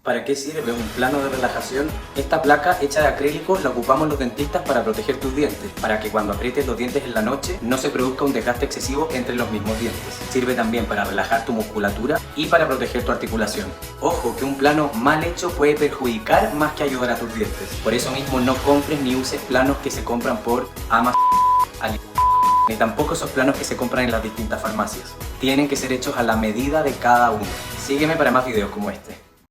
¿Para qué sirve un plano de relajación? Esta placa hecha de acrílico la ocupamos los dentistas para proteger tus dientes, para que cuando aprietes los dientes en la noche no se produzca un desgaste excesivo entre los mismos dientes. Sirve también para relajar tu musculatura y para proteger tu articulación. Ojo, que un plano mal hecho puede perjudicar más que ayudar a tus dientes. Por eso mismo no compres ni uses planos que se compran por Amazon, ni tampoco esos planos que se compran en las distintas farmacias. Tienen que ser hechos a la medida de cada uno. Sígueme para más videos como este.